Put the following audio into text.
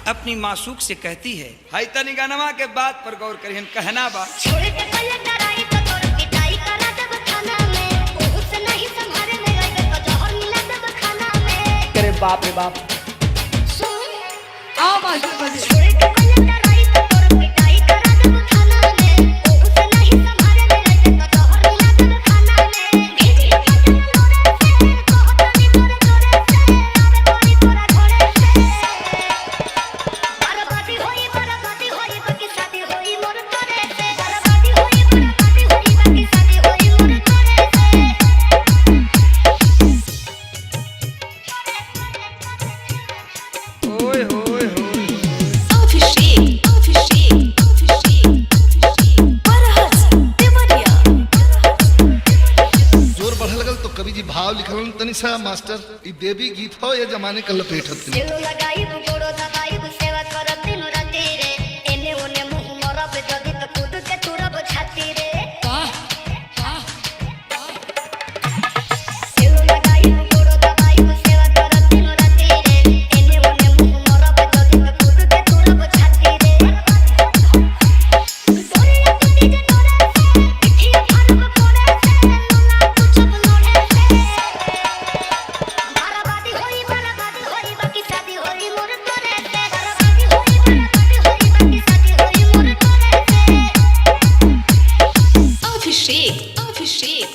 अपनी मासूक से कहती है, हाय तनी गनवा के बात पर गौर करिहन। कहना बा छोड़ के पलट डराई तो तोर पिटाई करा जब खाना में, ओहू से नहीं संभारे में रह तो जहर मिला जब खाना में। करे बाप रे बाप। सुन आओ मास्टर बजे। छोड़ के पलट डराई तो तोर पिटाई करा जब खाना में, ओहू से नहीं संभारे में रह तो जहर मिला जब खाना में। भेजी फटल लोरे से कहतनी तोरे तोरे से, आवे कोई तोरा घरे से। बर्बादी होई बाकी शादी होई मोर तोरे से। बर्बादी होई बाकी शादी होई मोर तोरे से। ओए होए होए। जोर बढ़े लगल तो कवि जी भाव लिखल तनी सा मास्टर ई देवी गीत हो ये जमाने का लपेटत तनी। दिल लगाई गोड़ो दबाई सेवा करत दिन राती रे, एने ओने मुंह मरब जदी त कूद के तुरब छाती रे। दिल लगाई गोड़ो दबाई सेवा करत दिन राती रे, एने ओने मुंह मरब जदी त कूद के तुरब छाती रे। तोरिया कुटी जे तोरे से, पिठिया फारब कोरे से, लुना कुछ लोड़े से। बर्बादी होई बाकी शादी होई मोर तोरे से। बर्बादी होई बाकी शादी होई मोर तोरे से। Abhishek.